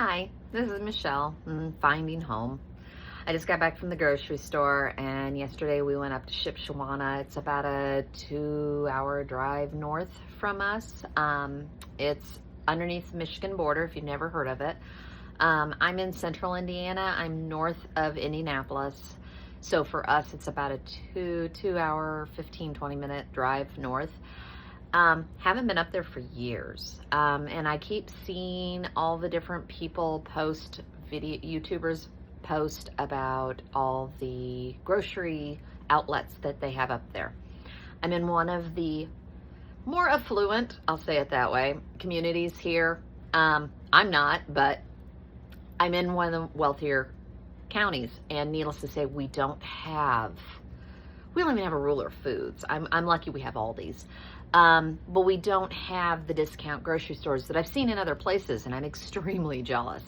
Hi, this is Michelle, finding home. I just got back from the grocery store, and yesterday we went up to Shipshewana. It's about a 2-hour drive north from us. It's underneath the Michigan border, if you've never heard of it. I'm in central Indiana. I'm north of Indianapolis. So for us, it's about a 2-hour, 20 minute drive north. Haven't been up there for years. And I keep seeing all the different people post YouTubers post about all the grocery outlets that they have up there. I'm in one of the more affluent, I'll say it that way, communities here. I'm not, but I'm in one of the wealthier counties, and needless to say, we don't even have a Ruler Foods. I'm lucky we have Aldi's. But we don't have the discount grocery stores that I've seen in other places, and I'm extremely jealous.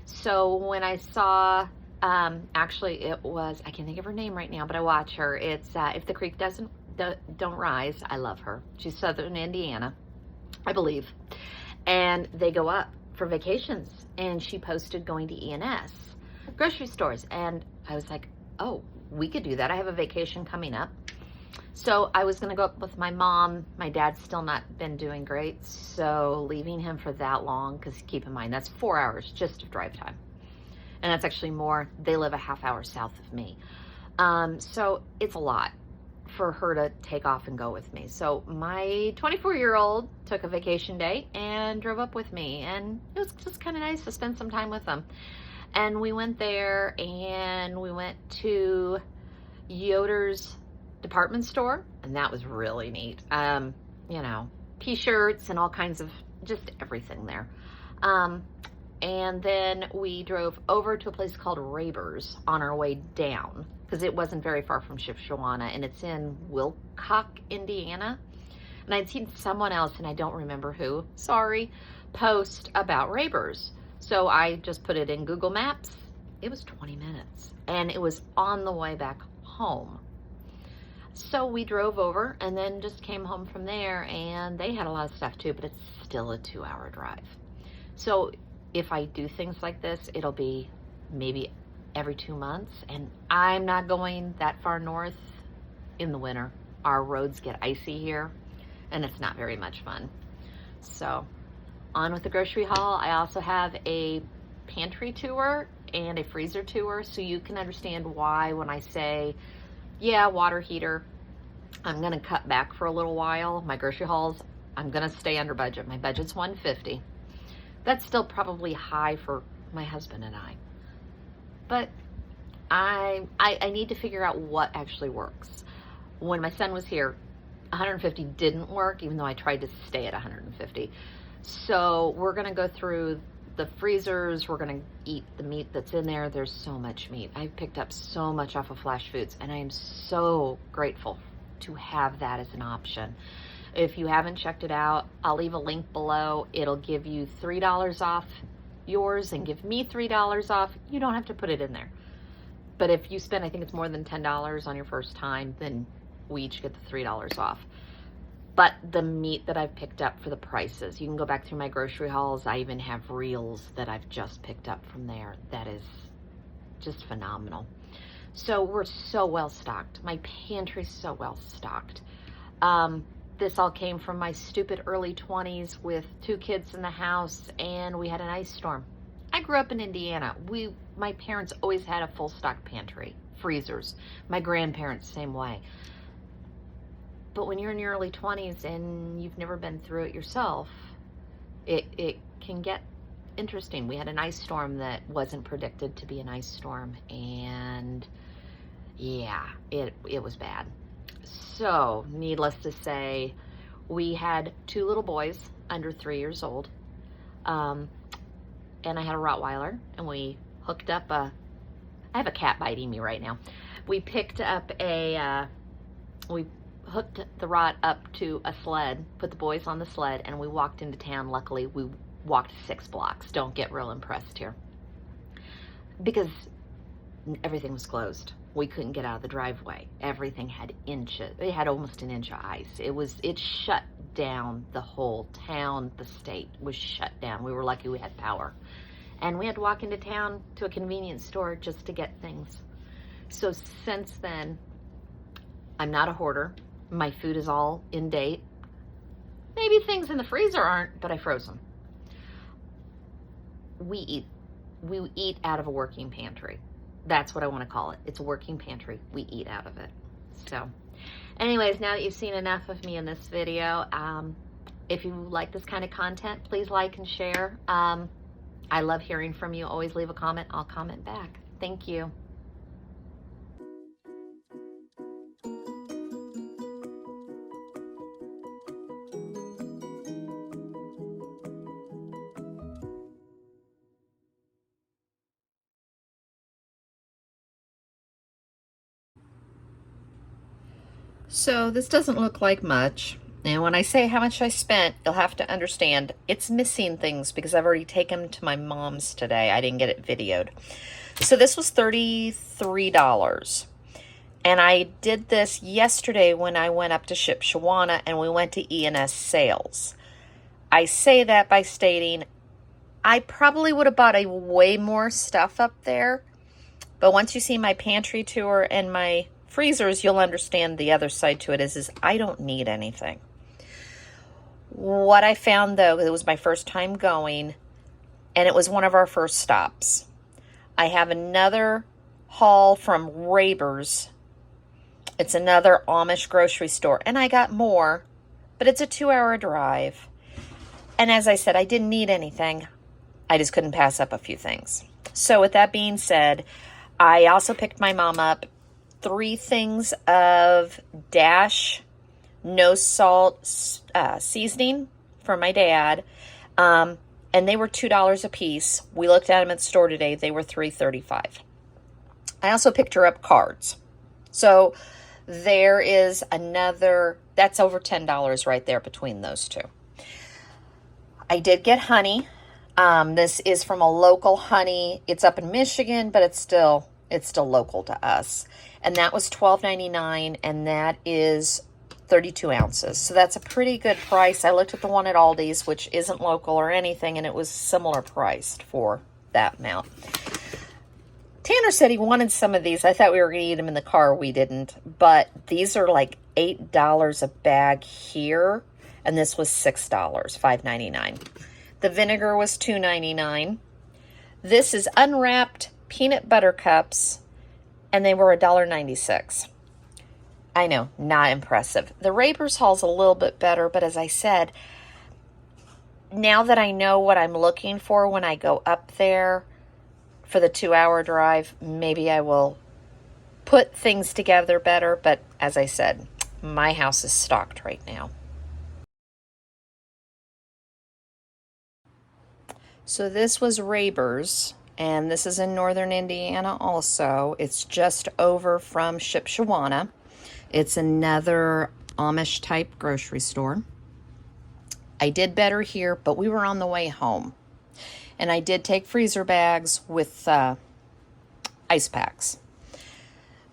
So when I saw, actually it was, I can't think of her name right now, but I watch her. It's If the Creek Don't Rise. I love her. She's Southern Indiana, I believe. And they go up for vacations, and she posted going to E&S grocery stores. And I was like, oh, we could do that. I have a vacation coming up. So I was going to go up with my mom. My dad's still not been doing great, so leaving him for that long, because keep in mind, that's 4 hours just of drive time. And that's actually more. They live a half hour south of me. So it's a lot for her to take off and go with me. So my 24-year-old took a vacation day and drove up with me, and it was just kind of nice to spend some time with them. And we went there, and we went to Yoder's department store, and that was really neat. T-shirts and all kinds of just everything there. And then we drove over to a place called Raber's on our way down, because it wasn't very far from Shipshewana, and it's in Wilcox, Indiana. And I'd seen someone else, and I don't remember who, sorry, post about Raber's. So I just put it in Google Maps. It was 20 minutes, and it was on the way back home. So we drove over and then just came home from there, and they had a lot of stuff too, but it's still a 2-hour drive. So if I do things like this, it'll be maybe every 2 months, and I'm not going that far north in the winter. Our roads get icy here, and it's not very much fun. So on with the grocery haul. I also have a pantry tour and a freezer tour, so you can understand why when I say, yeah, water heater, I'm going to cut back for a little while. My grocery hauls, I'm going to stay under budget. My budget's $150. That's still probably high for my husband and I. But I need to figure out what actually works. When my son was here, 150 didn't work, even though I tried to stay at 150. So we're going to go through the freezers. We're going to eat the meat that's in there. There's so much meat. I picked up so much off of Flash Foods, and I am so grateful to have that as an option. If you haven't checked it out, I'll leave a link below. It'll give you $3 off yours and give me $3 off. You don't have to put it in there. But if you spend, I think it's more than $10 on your first time, then we each get the $3 off. But the meat that I've picked up for the prices, you can go back through my grocery hauls. I even have reels that I've just picked up from there. That is just phenomenal. So we're so well stocked. My pantry's so well stocked. This all came from my stupid early 20s with 2 kids in the house, and we had an ice storm. I grew up in Indiana. My parents always had a full stock pantry, freezers. My grandparents, same way. But when you're in your early 20s and you've never been through it yourself, it can get interesting. We had an ice storm that wasn't predicted to be an ice storm, and yeah, it was bad. So needless to say, we had 2 little boys under 3 years old, and I had a Rottweiler, and we hooked up I have a cat biting me right now. We picked up we hooked the Rot up to a sled, put the boys on the sled, and we walked into town. Luckily, we walked 6 blocks. Don't get real impressed here, because everything was closed. We couldn't get out of the driveway. Everything had inches. It had almost an inch of ice. It shut down the whole town. The state was shut down. We were lucky we had power. And we had to walk into town to a convenience store just to get things. So since then, I'm not a hoarder. My food is all in date. Maybe things in the freezer aren't, but I froze them. We eat out of a working pantry. That's what I want to call it. It's a working pantry. We eat out of it. So anyways, now that you've seen enough of me in this video, if you like this kind of content, please like and share. I love hearing from you. Always leave a comment. I'll comment back. Thank you. So this doesn't look like much. And when I say how much I spent, you'll have to understand it's missing things because I've already taken them to my mom's today. I didn't get it videoed. So this was $33. And I did this yesterday when I went up to Shipshewana and we went to E&S sales. I say that by stating I probably would have bought a way more stuff up there. But once you see my pantry tour and my freezers, you'll understand the other side to it is I don't need anything. What I found, though, it was my first time going, and it was one of our first stops. I have another haul from Raybers. It's another Amish grocery store, and I got more, but it's a 2-hour drive. And as I said, I didn't need anything. I just couldn't pass up a few things. So with that being said, I also picked my mom up 3 things of Dash no salt seasoning for my dad, and they were $2 a piece. We looked at them at the store today. They were $3.35. I also picked her up cards. So there is another, that's over $10 right there between those two. I did get honey. This is from a local honey. It's up in Michigan, but it's still local to us. And that was $12.99, and that is 32 ounces. So that's a pretty good price. I looked at the one at ALDI's, which isn't local or anything, and it was similar priced for that amount. Tanner said he wanted some of these. I thought we were going to eat them in the car. We didn't. But these are like $8 a bag here, and this was $6, $5.99. The vinegar was $2.99. This is unwrapped peanut butter cups, and they were $1.96. I know, not impressive. The Raybers haul's a little bit better, but as I said, now that I know what I'm looking for when I go up there for the 2-hour drive, maybe I will put things together better. But as I said, my house is stocked right now. So this was Raybers, and this is in northern Indiana also. It's just over from Shipshewana. It's another Amish type grocery store. I did better here, but we were on the way home. And I did take freezer bags with ice packs.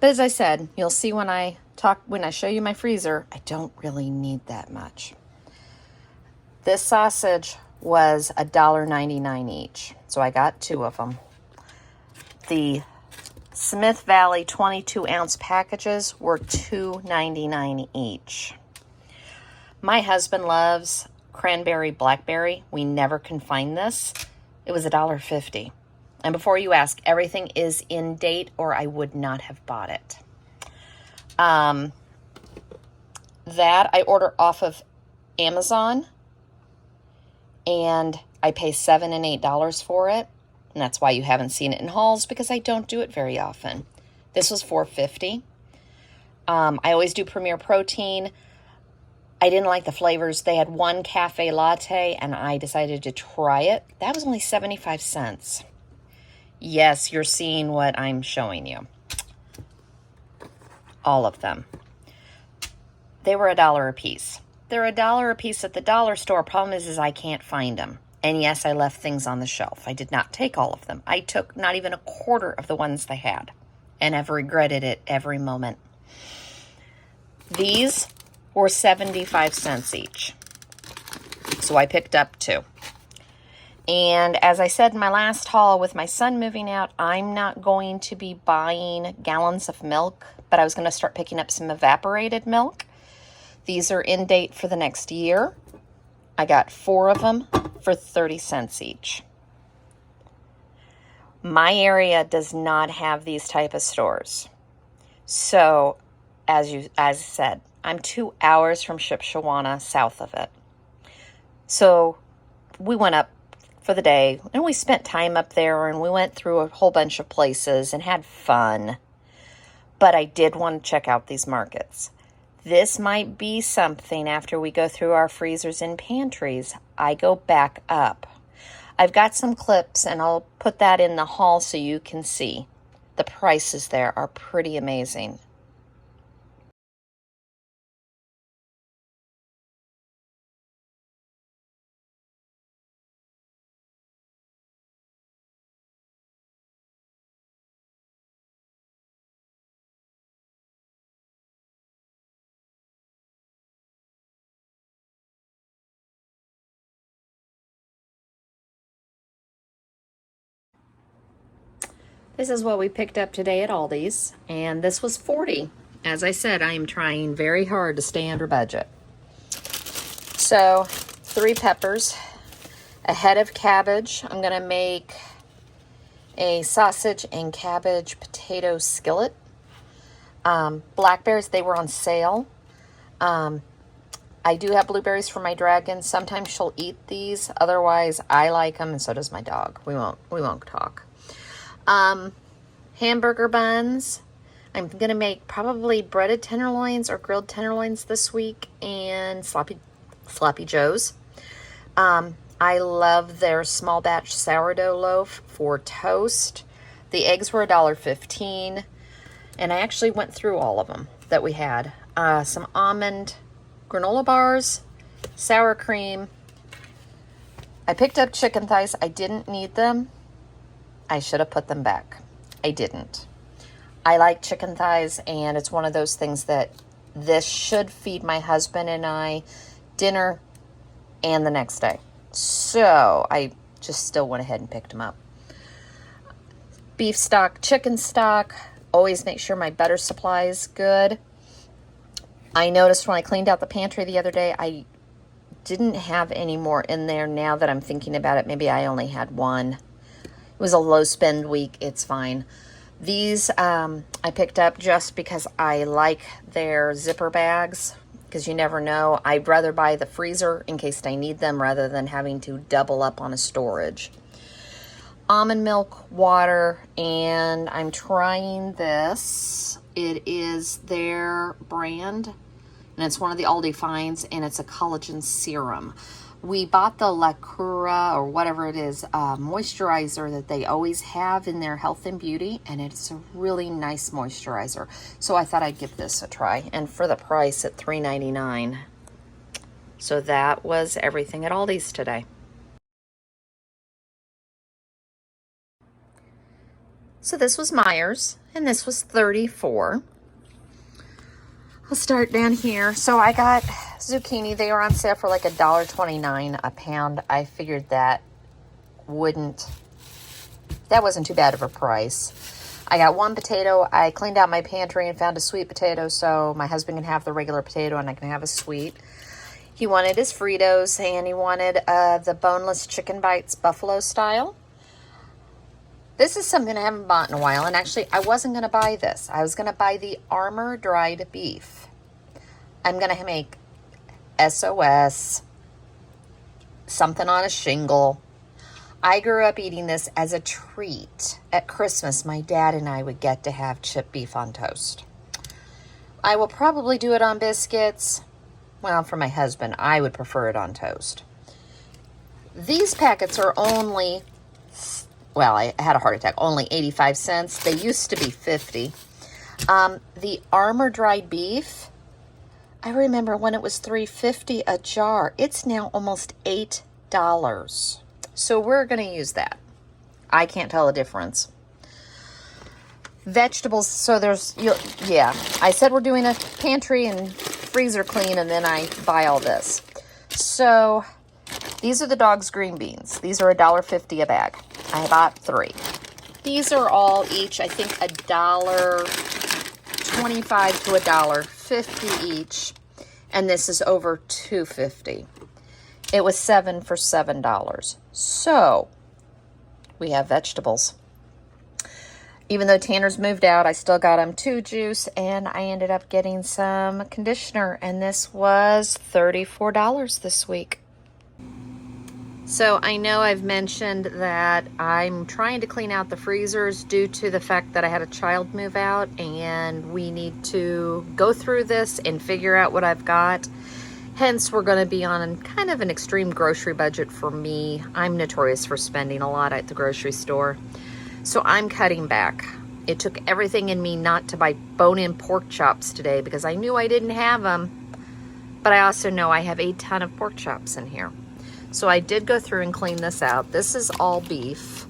But as I said, you'll see when I show you my freezer, I don't really need that much. This sausage was $1.99 each. So I got 2 of them. The Smith Valley 22-ounce packages were $2.99 each. My husband loves cranberry blackberry. We never can find this. It was $1.50. And before you ask, everything is in date or I would not have bought it. That I order off of Amazon, and I pay $7 and $8 for it. And that's why you haven't seen it in hauls, because I don't do it very often. This was $4.50. I always do Premier Protein. I didn't like the flavors. They had one cafe latte, and I decided to try it. That was only 75 cents. Yes, you're seeing what I'm showing you. All of them. They were $1 a piece. They're $1 a piece at the dollar store. Problem is I can't find them. And yes, I left things on the shelf. I did not take all of them. I took not even a quarter of the ones they had. And I've regretted it every moment. These were 75 cents each. So I picked up 2. And as I said in my last haul, with my son moving out, I'm not going to be buying gallons of milk, but I was going to start picking up some evaporated milk. These are in date for the next year. I got 4 of them for 30 cents each. My area does not have these type of stores. So, as I said, I'm 2 hours from Shipshewana, south of it. So, we went up for the day, and we spent time up there, and we went through a whole bunch of places and had fun. But I did want to check out these markets. This might be something after we go through our freezers and pantries. I go back up. I've got some clips, and I'll put that in the haul so you can see. The prices there are pretty amazing. This is what we picked up today at Aldi's, and this was $40. As I said, I am trying very hard to stay under budget. So, 3 peppers, a head of cabbage. I'm going to make a sausage and cabbage potato skillet. Blackberries, they were on sale. I do have blueberries for my dragon. Sometimes she'll eat these. Otherwise, I like them, and so does my dog. We won't talk. Hamburger buns. I'm going to make probably breaded tenderloins or grilled tenderloins this week, and sloppy joes. I love their small batch sourdough loaf for toast. The eggs were $1.15, and I actually went through all of them that we had. Some almond granola bars, sour cream. I picked up chicken thighs. I didn't need them. I should have put them back. I didn't. I like chicken thighs, and it's one of those things that this should feed my husband and I dinner and the next day. So I just still went ahead and picked them up. Beef stock, chicken stock. Always make sure my butter supply is good. I noticed when I cleaned out the pantry the other day, I didn't have any more in there. Now that I'm thinking about it, maybe I only had one. It was a low spend week. It's fine. These I picked up just because I like their zipper bags, because you never know. I'd rather buy the freezer in case I need them rather than having to double up on a storage. Almond milk, water, and I'm trying this. It is their brand, and it's one of the Aldi finds, and it's a collagen serum. We bought the La Cura, or whatever it is, moisturizer that they always have in their health and beauty, and it's a really nice moisturizer. So I thought I'd give this a try, and for the price at $3.99. So that was everything at Aldi's today. So this was Meijers, and this was $34. I'll start down here. So I got zucchini. They were on sale for like $1.29 a pound. I figured that wasn't too bad of a price. I got 1 potato. I cleaned out my pantry and found a sweet potato, so my husband can have the regular potato and I can have a sweet. He wanted his Fritos, and he wanted the boneless chicken bites buffalo style. This is something I haven't bought in a while, and actually I wasn't going to buy this. I was going to buy the Armour dried beef. I'm going to make SOS, something on a shingle. I grew up eating this as a treat. At Christmas, my dad and I would get to have chipped beef on toast. I will probably do it on biscuits. Well, for my husband, I would prefer it on toast. These packets are only... Well, I had a heart attack. Only 85 cents. They used to be 50. The Armour dried beef, I remember when it was $3.50 a jar. It's now almost $8. So we're going to use that. I can't tell the difference. Vegetables, so there's, yeah. I said we're doing a pantry and freezer clean, and then I buy all this. So These are the dog's green beans. These are $1.50 a bag. I bought 3. These are all each, I think, $1.25 to $1.50 each. And this is over $2.50. It was 7 for $7. So we have vegetables. Even though Tanner's moved out, I still got him 2 juice, and I ended up getting some conditioner, and this was $34 this week. So I know I've mentioned that I'm trying to clean out the freezers due to the fact that I had a child move out, and we need to go through this and figure out what I've got. Hence, we're going to be on kind of an extreme grocery budget for me. I'm notorious for spending a lot at the grocery store. So I'm cutting back. It took everything in me not to buy bone-in pork chops today because I knew I didn't have them. But I also know I have a ton of pork chops in here. So I did go through and clean this out. This is all beef.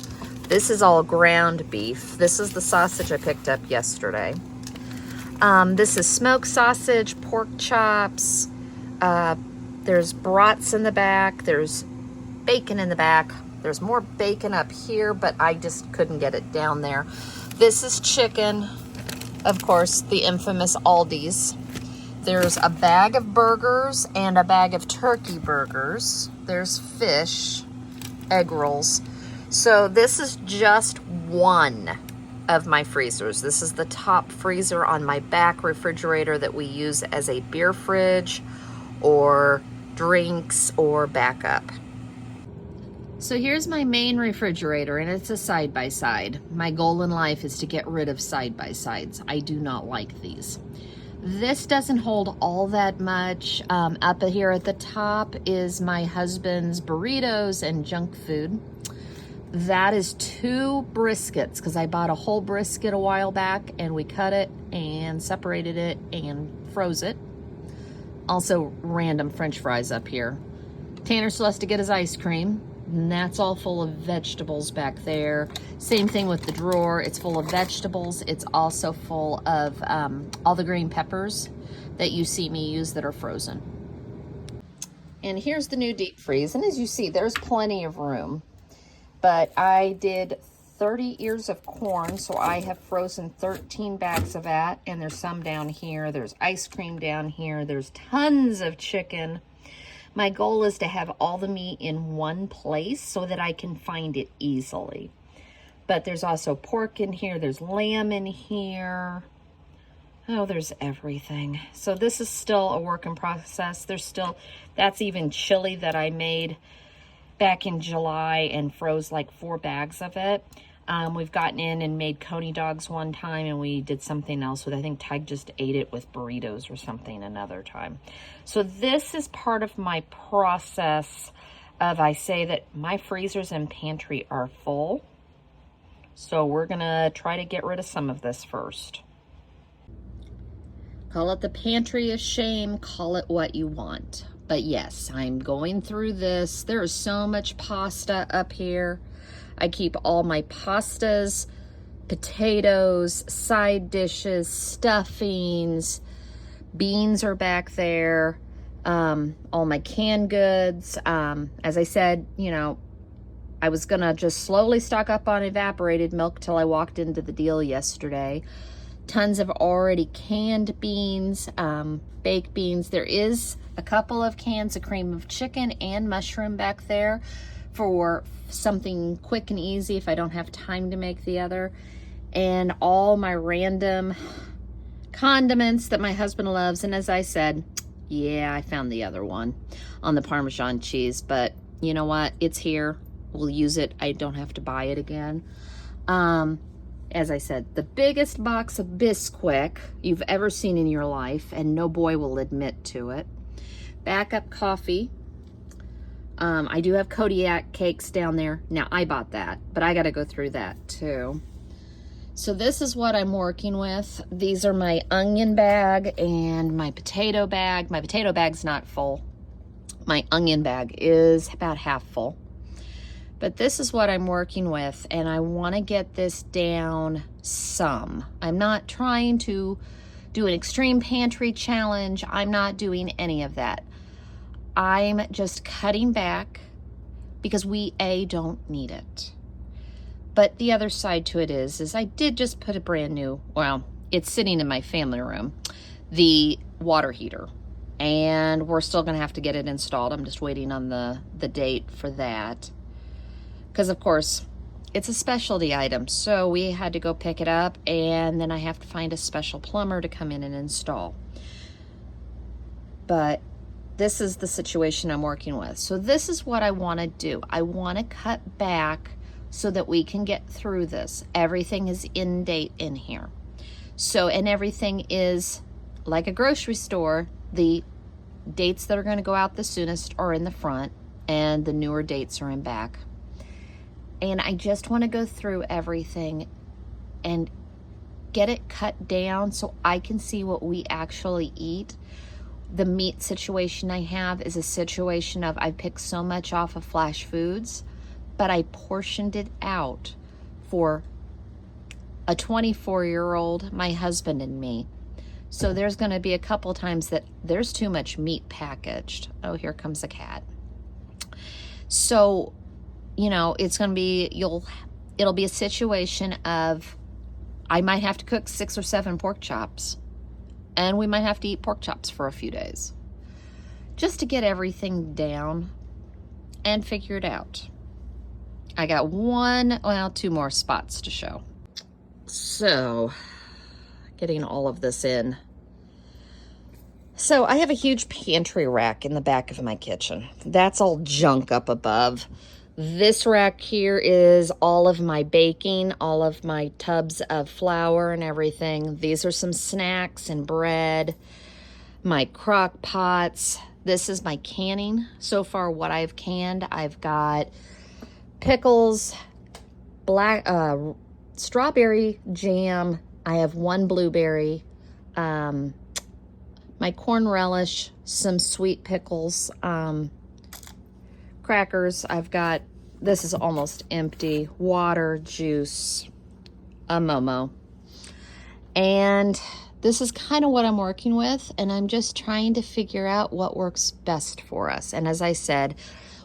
This is all ground beef. This is the sausage I picked up yesterday. This is smoked sausage, pork chops. There's brats in the back. There's bacon in the back. There's more bacon up here, but I just couldn't get it down there. This is chicken. Of course, the infamous ALDI's. There's a bag of burgers and a bag of turkey burgers. There's fish, egg rolls. So this is just one of my freezers. This is the top freezer on my back refrigerator that we use as a beer fridge or drinks or backup. So here's my main refrigerator, and it's a side-by-side. My goal in life is to get rid of side-by-sides. I do not like these. This doesn't hold all that much. Up here at the top is my husband's burritos and junk food. That is 2 briskets, because I bought a whole brisket a while back, and we cut it and separated it and froze it. Also, random French fries up here. Tanner still has to get his ice cream. And that's all full of vegetables back there. Same thing with the drawer. It's full of vegetables. It's also full of all the green peppers that you see me use that are frozen. And here's the new deep freeze. And as you see, there's plenty of room. But I did 30 ears of corn, so I have frozen 13 bags of that. And there's some down here. There's ice cream down here. There's tons of chicken. My goal is to have all the meat in one place so that I can find it easily. But there's also pork in here. There's lamb in here. Oh, there's everything. So this is still a work in process. That's even chili that I made back in July and froze like 4 bags of it. We've gotten in and made coney dogs one time, and we did something else with, I think Tig just ate it with burritos or something another time. So this is part of my process of, I say that my freezers and pantry are full. So we're gonna try to get rid of some of this first. Call it the pantry of shame, call it what you want. But yes, I'm going through this. There is so much pasta up here. I keep all my pastas, potatoes, side dishes, stuffings, beans are back there, all my canned goods. As I said, you know, I was gonna just slowly stock up on evaporated milk till I walked into the deal yesterday. Tons of already canned beans, baked beans. There is a couple of cans of cream of chicken and mushroom back there for something quick and easy if I don't have time to make the other. And all my random condiments that my husband loves. And as I said, yeah, I found the other one on the Parmesan cheese, but you know what? It's here. We'll use it. I don't have to buy it again. As I said, the biggest box of Bisquick you've ever seen in your life, and no boy will admit to it. Backup coffee. I do have Kodiak cakes down there. Now, I bought that, but I got to go through that too. So this is what I'm working with. These are my onion bag and my potato bag. My potato bag's not full. My onion bag is about half full. But this is what I'm working with, and I want to get this down some. I'm not trying to do an extreme pantry challenge. I'm not doing any of that. I'm just cutting back because we don't need it. But the other side to it is I did just put a brand new, well, it's sitting in my family room, the water heater. And we're still gonna have to get it installed. I'm just waiting on the date for that. Because of course, it's a specialty item. So we had to go pick it up, and then I have to find a special plumber to come in and install. But this is the situation I'm working with. So this is what I wanna do. I wanna cut back so that we can get through this. Everything is in date in here. So, and everything is like a grocery store. The dates that are going to go out the soonest are in the front, and the newer dates are in back. And I just want to go through everything and get it cut down so I can see what we actually eat. The meat situation I have is a situation of I picked so much off of Flash Foods, but I portioned it out for a 24-year-old, my husband, and me. So there's going to be a couple times that there's too much meat packaged. Oh, here comes a cat. So, you know, it's going to be, it'll be a situation of I might have to cook 6 or 7 pork chops, and we might have to eat pork chops for a few days just to get everything down and figure it out. I got 2 more spots to show. So, getting all of this in. So I have a huge pantry rack in the back of my kitchen. That's all junk up above. This rack here is all of my baking, all of my tubs of flour and everything. These are some snacks and bread, my crock pots. This is my canning. So far what I've canned, I've got pickles, strawberry jam. I have 1 blueberry, my corn relish, some sweet pickles, crackers. I've got, this is almost empty, water, juice, a Momo. And this is kind of what I'm working with, and I'm just trying to figure out what works best for us. And as I said,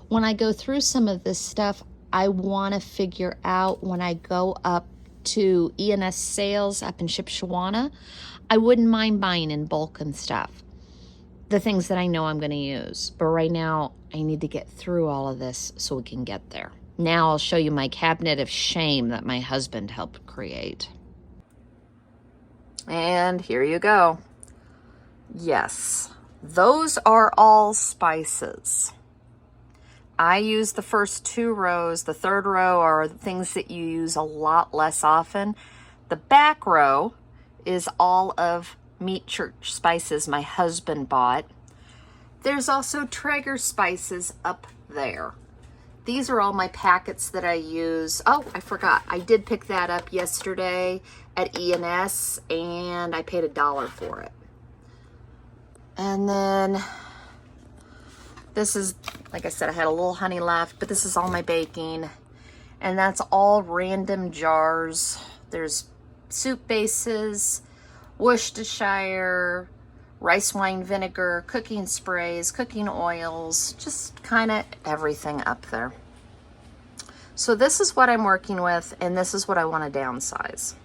when I go through some of this stuff, I want to figure out when I go up to E&S sales up in Shipshewana, I wouldn't mind buying in bulk and stuff. The things that I know I'm going to use. But right now, I need to get through all of this so we can get there. Now I'll show you my cabinet of shame that my husband helped create. And here you go. Yes, those are all spices. I use the first 2 rows. The 3rd row are things that you use a lot less often. The back row is all of meat church spices my husband bought. There's also Traeger spices up there. These are all my packets that I use. Oh, I forgot. I did pick that up yesterday at E&S, and I paid $1 for it. And then this is, like I said, I had a little honey left, but this is all my baking. And that's all random jars. There's soup bases, Worcestershire, rice wine vinegar, cooking sprays, cooking oils, just kind of everything up there. So this is what I'm working with, and this is what I want to downsize.